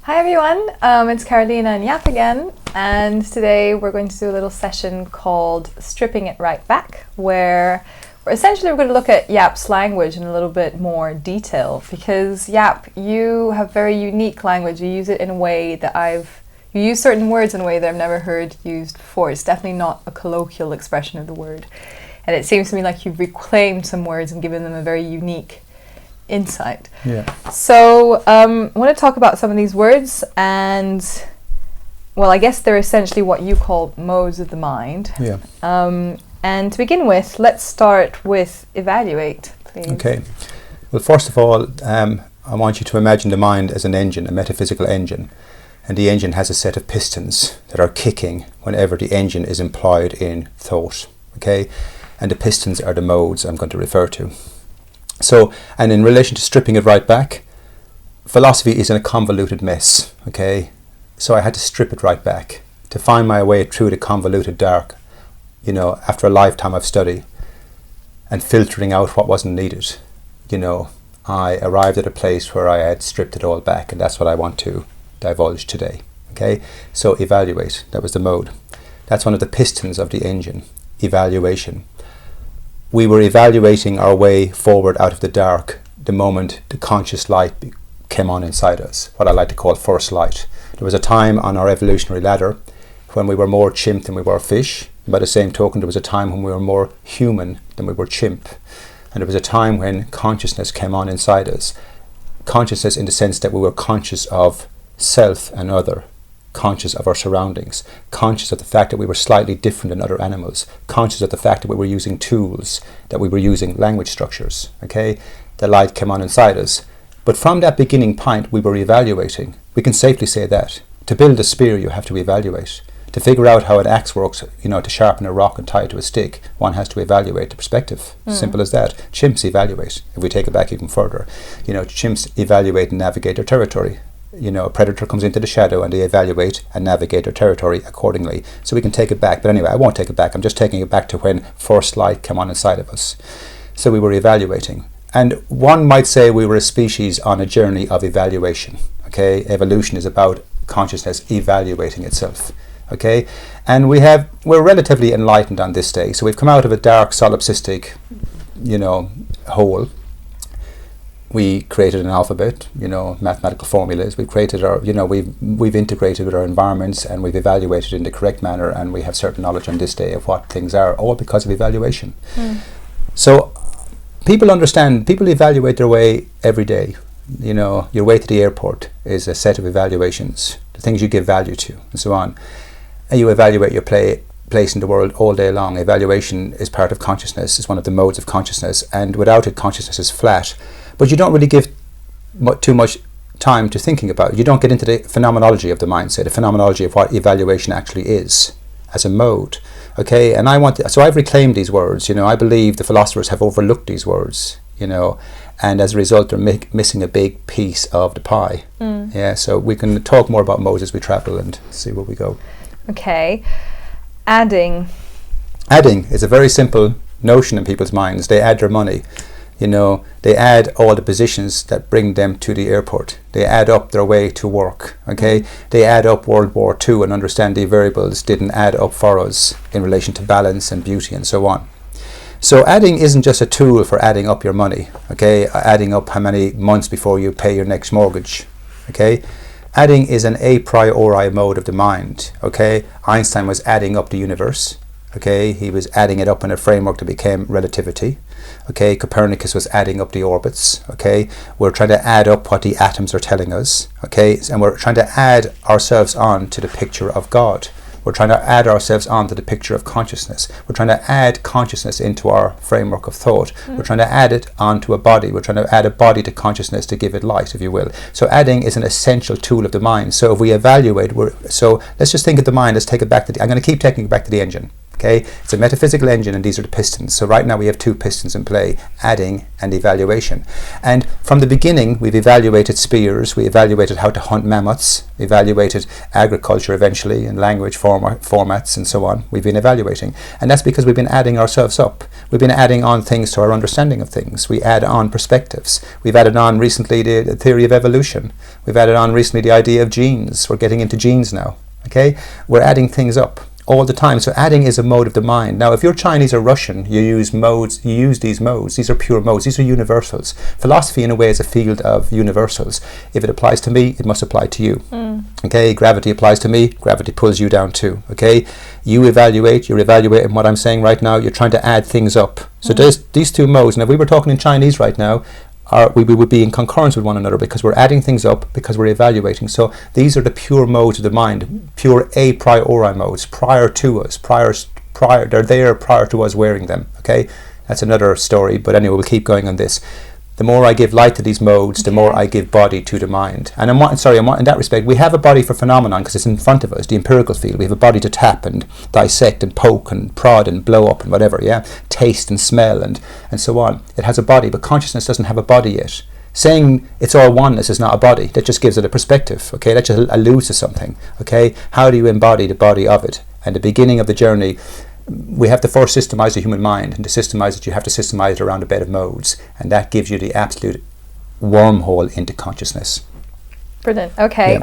Hi everyone, it's Carolina and Yap again, and today we're going to do a little session called Stripping It Right Back, where we're going to look at Yap's language in a little bit more detail, because Yap, you have very unique language. You use it in a way that you use certain words in a way that I've never heard used before. It's definitely not a colloquial expression of the word, and it seems to me like you've reclaimed some words and given them a very unique insight. Yeah. So I want to talk about some of these words, and well, I guess they're essentially what you call modes of the mind. Yeah. And to begin with, let's start with evaluate, please. Okay. Well, first of all, I want you to imagine the mind as an engine, a metaphysical engine, and the engine has a set of pistons that are kicking whenever the engine is employed in thought. Okay, and the pistons are the modes I'm going to refer to. So, and in relation to stripping it right back, philosophy is in a convoluted mess, okay? So I had to strip it right back to find my way through the convoluted dark, after a lifetime of study and filtering out what wasn't needed. I arrived at a place where I had stripped it all back, and that's what I want to divulge today, okay? So evaluate, that was the mode. That's one of the pistons of the engine, evaluation. We were evaluating our way forward out of the dark the moment the conscious light came on inside us, what I like to call first light. There was a time on our evolutionary ladder when we were more chimp than we were fish. By the same token, there was a time when we were more human than we were chimp. And there was a time when consciousness came on inside us. Consciousness in the sense that we were conscious of self and other, conscious of our surroundings, conscious of the fact that we were slightly different than other animals, conscious of the fact that we were using tools, that we were using language structures, okay? The light came on inside us. But from that beginning point, we were evaluating. We can safely say that. To build a spear, you have to evaluate. To figure out how an axe works, to sharpen a rock and tie it to a stick, one has to evaluate the perspective. Simple as that. Chimps evaluate. If we take it back even further, chimps evaluate and navigate their territory. A predator comes into the shadow and they evaluate and navigate their territory accordingly. So we can take it back. But anyway, I won't take it back. I'm just taking it back to when first light came on inside of us. So we were evaluating. And one might say we were a species on a journey of evaluation. Okay, evolution is about consciousness evaluating itself. Okay, and we're relatively enlightened on this day. So we've come out of a dark solipsistic, hole. We created an alphabet, mathematical formulas. We've created we've integrated with our environments, and we've evaluated in the correct manner, and we have certain knowledge on this day of what things are, all because of evaluation. So people evaluate their way every day. Your way to the airport is a set of evaluations, the things you give value to, and so on. And you evaluate your place in the world all day long. Evaluation is part of consciousness. It's one of the modes of consciousness, and without it, consciousness is flat. But you don't really give too much time to thinking about it. You don't get into the phenomenology of the mindset, the phenomenology of what evaluation actually is as a mode. Okay, and so I've reclaimed these words. I believe the philosophers have overlooked these words. And as a result, they're missing a big piece of the pie. Yeah, so we can talk more about modes as we travel and see where we go. Okay, adding. Adding is a very simple notion in people's minds. They add their money. They add all the positions that bring them to the airport. They add up their way to work, okay? They add up World War II and understand the variables didn't add up for us in relation to balance and beauty and so on. So adding isn't just a tool for adding up your money, okay? Adding up how many months before you pay your next mortgage, okay? Adding is an a priori mode of the mind, okay? Einstein was adding up the universe. Okay, he was adding it up in a framework that became relativity. Okay, Copernicus was adding up the orbits. Okay, we're trying to add up what the atoms are telling us. Okay, and we're trying to add ourselves on to the picture of God. We're trying to add ourselves on to the picture of consciousness. We're trying to add consciousness into our framework of thought. We're trying to add it onto a body. We're trying to add a body to consciousness to give it light, if you will. So adding is an essential tool of the mind. So if we evaluate, so let's just think of the mind. Let's take it back I'm going to keep taking it back to the engine. Okay, it's a metaphysical engine, and these are the pistons. So right now we have two pistons in play, adding and evaluation. And from the beginning, we've evaluated spears, we evaluated how to hunt mammoths, we evaluated agriculture eventually, and language formats and so on. We've been evaluating. And that's because we've been adding ourselves up. We've been adding on things to our understanding of things. We add on perspectives. We've added on recently the theory of evolution. We've added on recently the idea of genes. We're getting into genes now. Okay, we're adding things up all the time. So adding is a mode of the mind. Now, if you're Chinese or Russian, you use modes. You use these modes. These are pure modes. These are universals. Philosophy, in a way, is a field of universals. If it applies to me, it must apply to you. Okay, gravity applies to me. Gravity pulls you down too. Okay, you evaluate. You're evaluating what I'm saying right now. You're trying to add things up. So there's these two modes. Now, if we were talking in Chinese right now, we would be in concurrence with one another, because we're adding things up, because we're evaluating. So these are the pure modes of the mind, pure a priori modes, prior to us, prior. They're there prior to us wearing them. Okay, that's another story. But anyway, we'll keep going on this. The more I give light to these modes, the more I give body to the mind. And in that respect, we have a body for phenomenon because it's in front of us, the empirical field. We have a body to tap and dissect and poke and prod and blow up and whatever, yeah? Taste and smell and so on. It has a body, but consciousness doesn't have a body yet. Saying it's all oneness is not a body. That just gives it a perspective, okay? That just alludes to something, okay? How do you embody the body of it? And the beginning of the journey, we have to first systemize the human mind, and to systemize it, you have to systemize it around a bed of modes, and that gives you the absolute wormhole into consciousness. Brilliant. Okay,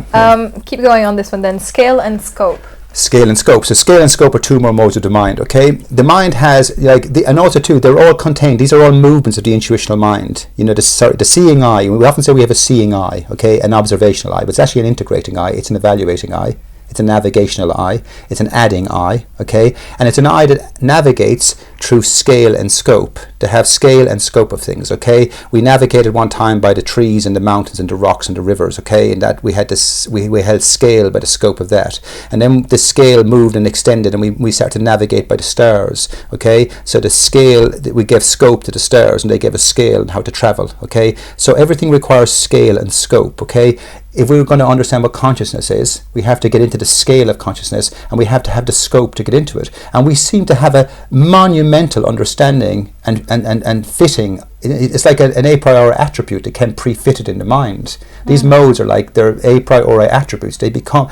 keep going on this one then. Scale and scope. Scale and scope. So scale and scope are two more modes of the mind. Okay, the mind has and also too, they're all contained. These are all movements of the intuitional mind. You know, the seeing eye. We often say we have a seeing eye. Okay, an observational eye, but it's actually an integrating eye. It's an evaluating eye. It's a navigational eye. It's an adding eye, okay? And it's an eye that navigates through scale and scope, to have scale and scope of things, okay? We navigated one time by the trees and the mountains and the rocks and the rivers, okay? And that we had this, we held scale by the scope of that. And then the scale moved and extended, and we started to navigate by the stars, okay? So the scale, we gave scope to the stars, and they gave us scale and how to travel, okay? So everything requires scale and scope, okay? If we were going to understand what consciousness is, we have to get into the scale of consciousness, and we have to have the scope to get into it. And we seem to have a monumental understanding and fitting. It's like an a priori attribute that can pre-fit it in the mind. These modes are like, they're a priori attributes. They become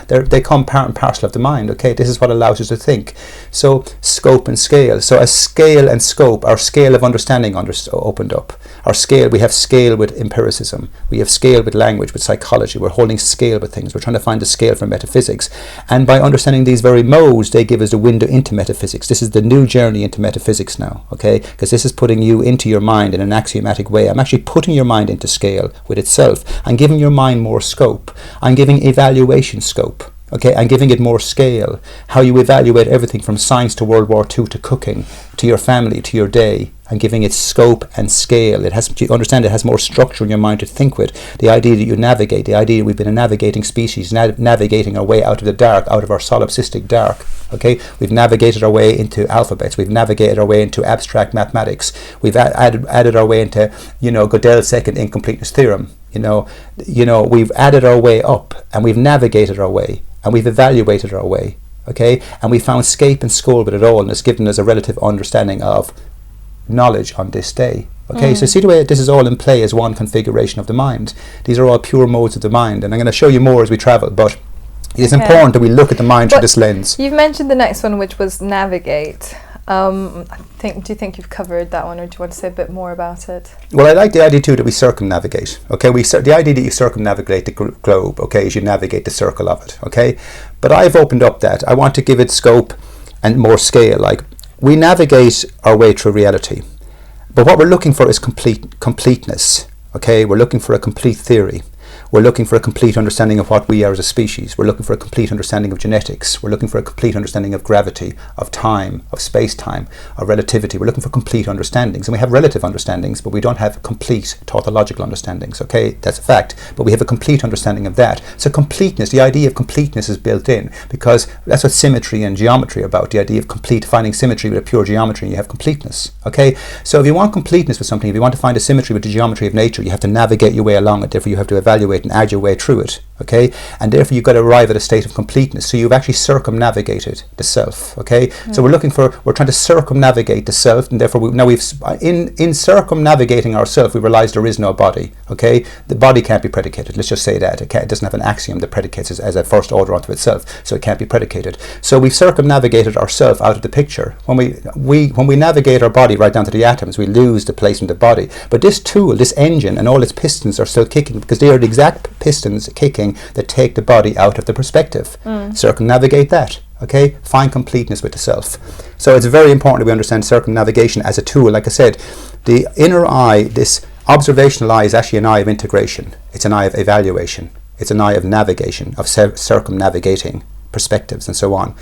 part and parcel of the mind. Okay, this is what allows us to think. So scope and scale. So as scale and scope, our scale of understanding opened up. Our scale, we have scale with empiricism. We have scale with language, with psychology. We're holding scale with things. We're trying to find the scale from metaphysics. And by understanding these very modes, they give us the window into metaphysics. This is the new journey into metaphysics now. Okay, because this is putting you into your mind in an axiomatic way. I'm actually putting your mind into scale with itself. I'm giving your mind more scope. I'm giving evaluation scope. Okay, I'm giving it more scale. How you evaluate everything from science to World War II to cooking to your family to your day. I'm giving it scope and scale. It has, you understand, it has more structure in your mind to think with. The idea that you navigate, the idea that we've been a navigating species, navigating our way out of the dark, out of our solipsistic dark. Okay, we've navigated our way into alphabets. We've navigated our way into abstract mathematics. We've added our way into, Gödel's second incompleteness theorem. We've added our way up, and we've navigated our way, and we've evaluated our way. Okay, and we found scape and scope with it all, and it's given us a relative understanding of knowledge on this day. Okay, so see the way this is all in play as one configuration of the mind. These are all pure modes of the mind, and I'm going to show you more as we travel, but it is important that we look at the mind through this lens. You've mentioned the next one, which was navigate. Do you think you've covered that one, or do you want to say a bit more about it? Well, I like the idea too that we circumnavigate. Okay, the idea that you circumnavigate the globe, okay, is you navigate the circle of it. Okay, but I've opened up that. I want to give it scope and more scale. Like, we navigate our way through reality, but what we're looking for is completeness. Okay, we're looking for a complete theory. We're looking for a complete understanding of what we are as a species. We're looking for a complete understanding of genetics. We're looking for a complete understanding of gravity, of time, of space-time, of relativity. We're looking for complete understandings. And we have relative understandings, but we don't have complete tautological understandings. Okay, that's a fact. But we have a complete understanding of that. So completeness, the idea of completeness is built in, because that's what symmetry and geometry are about. The idea of finding symmetry with a pure geometry, and you have completeness. Okay, so if you want completeness with something, if you want to find a symmetry with the geometry of nature, you have to navigate your way along it. Therefore, you have to evaluate evaluate and add your way through it, okay? And therefore you've got to arrive at a state of completeness. So you've actually circumnavigated the self, okay? So we're trying to circumnavigate the self, and therefore in circumnavigating ourself, we realize there is no body, okay? The body can't be predicated. Let's just say that. It doesn't have an axiom that predicates as a first order unto itself, so it can't be predicated. So we've circumnavigated ourself out of the picture. When we navigate our body right down to the atoms, we lose the placement of body. But this tool, this engine, and all its pistons are still kicking, because they are the exact pistons kicking that take the body out of the perspective. Circumnavigate that, okay? Find completeness with the self. So it's very important that we understand circumnavigation as a tool. Like I said, the inner eye, this observational eye, is actually an eye of integration. It's an eye of evaluation. It's an eye of navigation, of circumnavigating perspectives and so on.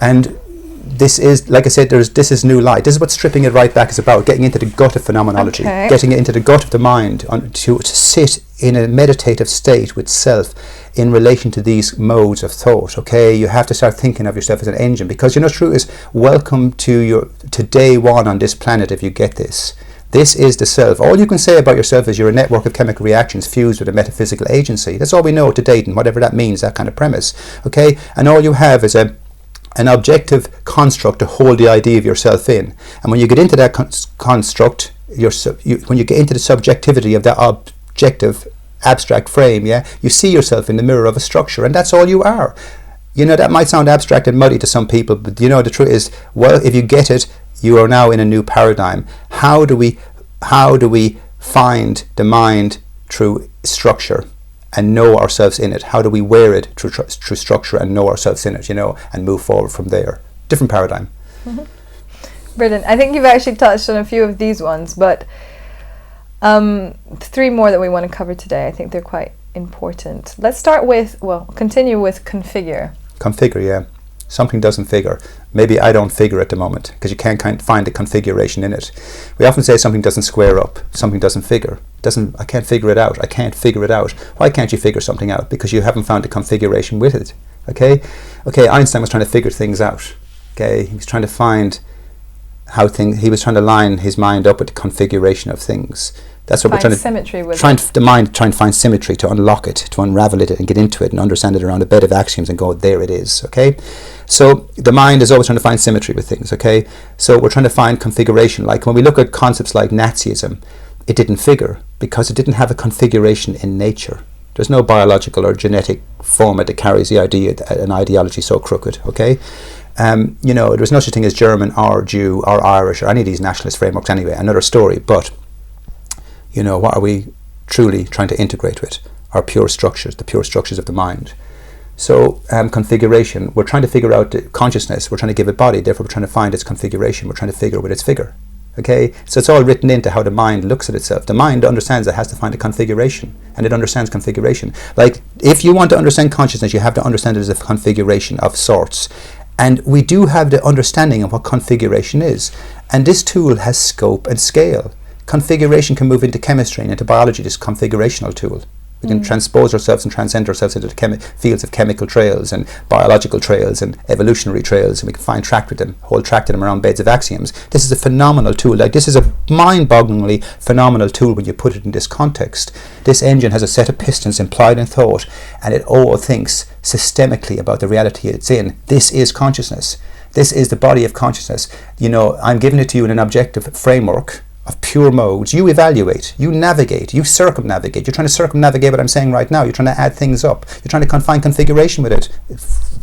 And this is, like I said, this is new light. This is what stripping it right back is about, getting into the gut of phenomenology, getting into the gut of the mind, to sit in a meditative state with self in relation to these modes of thought, okay? You have to start thinking of yourself as an engine, because truth is, welcome to day one on this planet if you get this. This is the self. All you can say about yourself is you're a network of chemical reactions fused with a metaphysical agency. That's all we know to date, and whatever that means, that kind of premise, okay? And all you have is an objective construct to hold the idea of yourself in. And when you get into that construct, when you get into the subjectivity of that objective abstract frame, you see yourself in the mirror of a structure, and that's all you are. That might sound abstract and muddy to some people, but the truth is, well, if you get it, you are now in a new paradigm. How do we find the mind through structure and know ourselves in it? How do we wear it through structure and know ourselves in it, and move forward from there? Different paradigm. Brilliant. I think you've actually touched on a few of these ones, but 3 more that we want to cover today. I think they're quite important. Let's continue with configure. Configure, yeah. Something doesn't figure. Maybe I don't figure at the moment, because you can't find the configuration in it. We often say something doesn't square up, something doesn't figure. I can't figure it out. I can't figure it out. Why can't you figure something out? Because you haven't found the configuration with it. Okay, Einstein was trying to figure things out. Okay, he was trying to find he was trying to line his mind up with the configuration of things. That's what we're trying to symmetry with the mind, trying to find symmetry, to unlock it, to unravel it and get into it and understand it around a bed of axioms and go, there it is, okay? So the mind is always trying to find symmetry with things, okay? So we're trying to find configuration. Like when we look at concepts like Nazism, it didn't figure because it didn't have a configuration in nature. There's no biological or genetic format that carries the idea, an ideology so crooked, okay? There was no such thing as German or Jew or Irish or any of these nationalist frameworks anyway, another story, but what are we truly trying to integrate with? Our pure structures, the pure structures of the mind. So configuration, we're trying to figure out the consciousness, we're trying to give it body, therefore we're trying to find its configuration, we're trying to figure with its figure. Okay, so it's all written into how the mind looks at itself. The mind understands it has to find a configuration, and it understands configuration. Like, if you want to understand consciousness, you have to understand it as a configuration of sorts. And we do have the understanding of what configuration is. And this tool has scope and scale. Configuration can move into chemistry and into biology, this configurational tool. We can transpose ourselves and transcend ourselves into the fields of chemical trails and biological trails and evolutionary trails, and we can hold track to them around beds of axioms. This is a phenomenal tool. Like, this is a mind-bogglingly phenomenal tool when you put it in this context. This engine has a set of pistons implied in thought, and it all thinks systemically about the reality it's in. This is consciousness. This is the body of consciousness. I'm giving it to you in an objective framework of pure modes. You evaluate, you navigate, you circumnavigate. You're trying to circumnavigate what I'm saying right now. You're trying to add things up. You're trying to find configuration with it.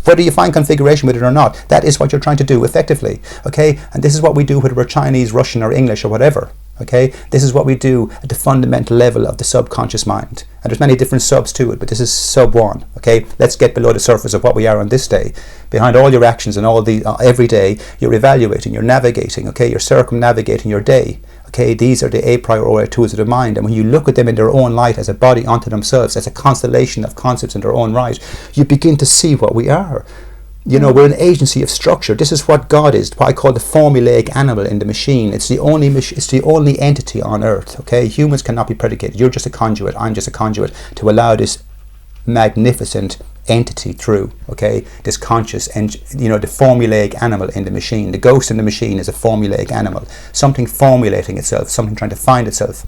Whether you find configuration with it or not, that is what you're trying to do effectively. Okay? And this is what we do whether we're Chinese, Russian or English or whatever. Okay? This is what we do at the fundamental level of the subconscious mind. And there's many different subs to it, but this is sub 1. Okay? Let's get below the surface of what we are on this day. Behind all your actions and all the every day, you're evaluating, you're navigating, okay? You're circumnavigating your day. Okay, these are the a priori tools of the mind, and when you look at them in their own light as a body unto themselves, as a constellation of concepts in their own right, you begin to see what we are. We're an agency of structure. This is what God is, what I call the formulaic animal in the machine. It's the only entity on earth. Okay, humans cannot be predicated. You're just a conduit. I'm just a conduit to allow this magnificent entity through, okay, this conscious, and the formulaic animal in the machine. The ghost in the machine is a formulaic animal, something formulating itself, something trying to find itself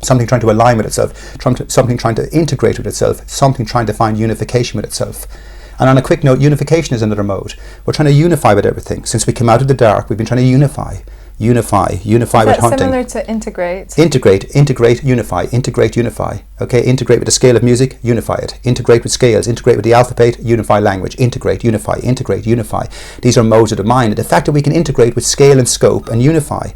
something trying to align with itself, something trying to integrate with itself, something trying to find unification with itself. And on a quick note, unification is another mode. We're trying to unify with everything. Since we came out of the dark, we've been trying to unify with hunting. Similar to integrate? Integrate, unify. Okay, integrate with the scale of music, unify it. Integrate with scales, integrate with the alphabet, unify language. Integrate, unify. These are modes of the mind. And the fact that we can integrate with scale and scope and unify.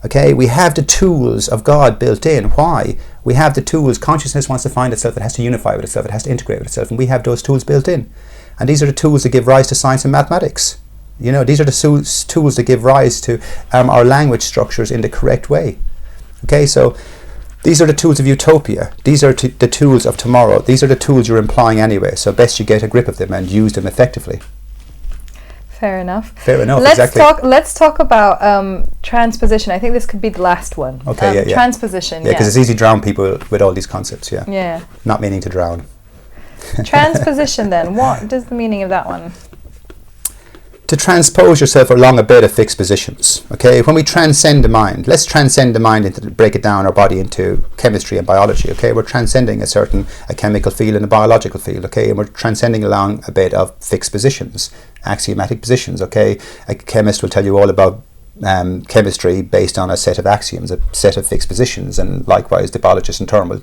Okay, we have the tools of God built in. Why? We have the tools. Consciousness wants to find itself. It has to unify with itself. It has to integrate with itself. And we have those tools built in. And these are the tools that give rise to science and mathematics. These are the tools that give rise to our language structures in the correct way. Okay, so these are the tools of utopia. These are the tools of tomorrow. These are the tools you're employing anyway. So best you get a grip of them and use them effectively. Fair enough. Let's talk about transposition. I think this could be the last one. Okay, Transposition. Yeah, because it's easy to drown people with all these concepts. Yeah. Yeah. Not meaning to drown. Transposition then, what is the meaning of that one? To transpose yourself along a bed of fixed positions. Okay, when we transcend the mind, let's transcend the mind break it down our body into chemistry and biology. Okay, we're transcending a chemical field and a biological field. Okay, and we're transcending along a bed of fixed positions, axiomatic positions. Okay, a chemist will tell you all about chemistry based on a set of axioms, a set of fixed positions, and likewise the biologist in turn will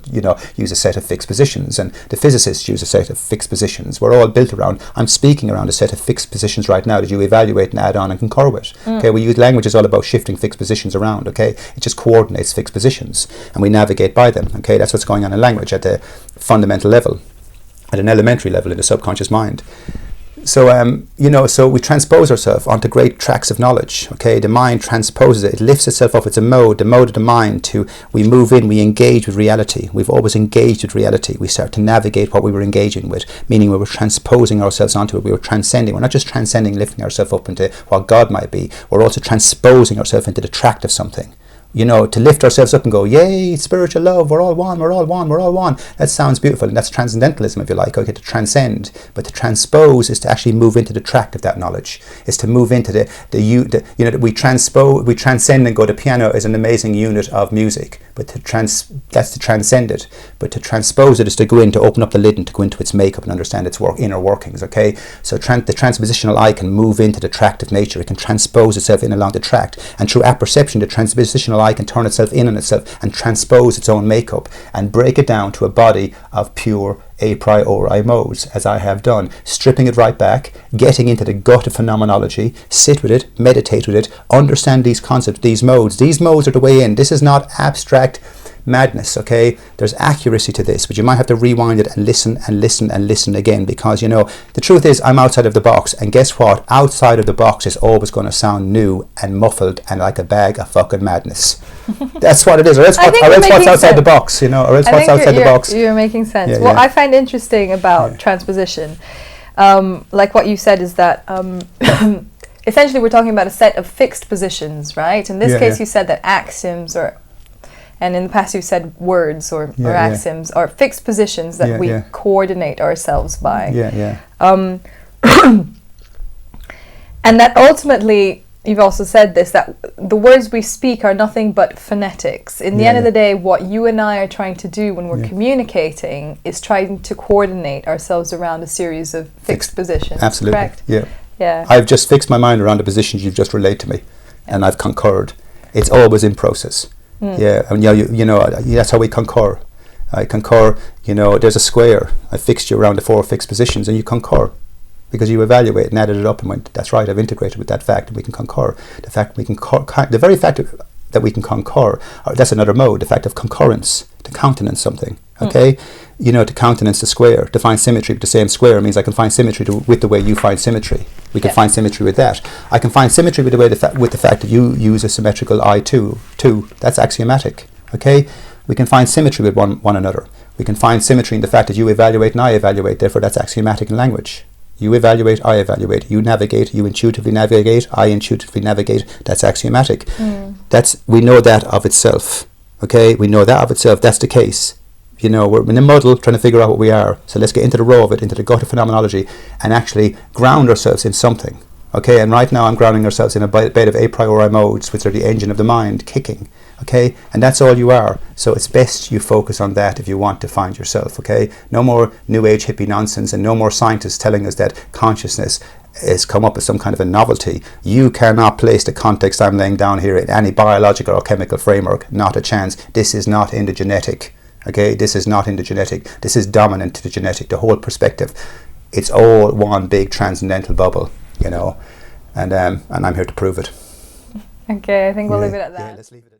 use a set of fixed positions, and the physicists use a set of fixed positions. We're all built around, I'm speaking around a set of fixed positions right now that you evaluate and add on and concur with. Okay, we use language is all about shifting fixed positions around. Okay, it just coordinates fixed positions and we navigate by them. Okay, that's what's going on in language at the fundamental level, at an elementary level in the subconscious mind. So, so we transpose ourselves onto great tracks of knowledge. Okay, the mind transposes it. It lifts itself up. It's a mode, the mode of the mind we move in, we engage with reality. We've always engaged with reality. We start to navigate what we were engaging with, meaning we were transposing ourselves onto it. We were transcending. We're not just transcending, lifting ourselves up into what God might be. We're also transposing ourselves into the tract of something. To lift ourselves up and go, yay, spiritual love, we're all one. That sounds beautiful, and that's transcendentalism, if you like. Okay, to transcend, but to transpose is to actually move into the tract of that knowledge. Is to move into we transcend and go. The piano is an amazing unit of music, but that's to transcend it. But to transpose it is to go in, to open up the lid and to go into its makeup and understand its inner workings. Okay, so the transpositional eye can move into the tract of nature. It can transpose itself in along the tract, and through apperception, the transpositional eye can turn itself in on itself and transpose its own makeup and break it down to a body of pure a priori modes, as I have done, stripping it right back, getting into the gut of phenomenology, sit with it, meditate with it, understand these concepts, these modes. These modes are the way in. This is not abstract madness, okay? There's accuracy to this, but you might have to rewind it and listen again, because the truth is I'm outside of the box, and guess what? Outside of the box is always going to sound new and muffled and like a bag of fucking madness. That's what it is, or else what's outside the box, or else what's outside the box. You're making sense. What I find interesting about transposition, like what you said, is that essentially we're talking about a set of fixed positions, right? In this case you said that axioms and in the past you said words or axioms are fixed positions that we coordinate ourselves by. And that ultimately, you've also said this, that the words we speak are nothing but phonetics. In the end of the day, what you and I are trying to do when we're communicating is trying to coordinate ourselves around a series of fixed positions. Absolutely. Correct? Yeah. I've just fixed my mind around the positions you've just relayed to me, and I've concurred. It's always in process. Yeah, and that's how we concur. I concur, there's a square. I fixed you around the 4 fixed positions, and you concur. Because you evaluate and added it up and went, that's right, I've integrated with that fact, and we can concur. The very fact that we can concur, that's another mode, the fact of concurrence, to countenance something, okay? To countenance the square, to find symmetry with the same square means I can find symmetry with the way you find symmetry. We can find symmetry with that. I can find symmetry with the fact that you use a symmetrical I too. That's axiomatic, okay? We can find symmetry with one another. We can find symmetry in the fact that you evaluate and I evaluate, therefore that's axiomatic in language. You evaluate, I evaluate. You navigate, you intuitively navigate, I intuitively navigate. That's axiomatic. We know that of itself. Okay, we know that of itself. That's the case. We're in a muddle trying to figure out what we are. So let's get into the row of it, into the gut of phenomenology, and actually ground ourselves in something. Okay, and right now I'm grounding ourselves in a bed of a priori modes, which are the engine of the mind, kicking. Okay, and that's all you are. So it's best you focus on that if you want to find yourself. Okay, no more new age hippie nonsense, and no more scientists telling us that consciousness has come up as some kind of a novelty. You cannot place the context I'm laying down here in any biological or chemical framework. Not a chance. This is not in the genetic. Okay, this is not in the genetic. This is dominant to the genetic. The whole perspective. It's all one big transcendental bubble, you know, and I'm here to prove it. Okay, I think we'll leave it at that. Yeah, let's leave it at that.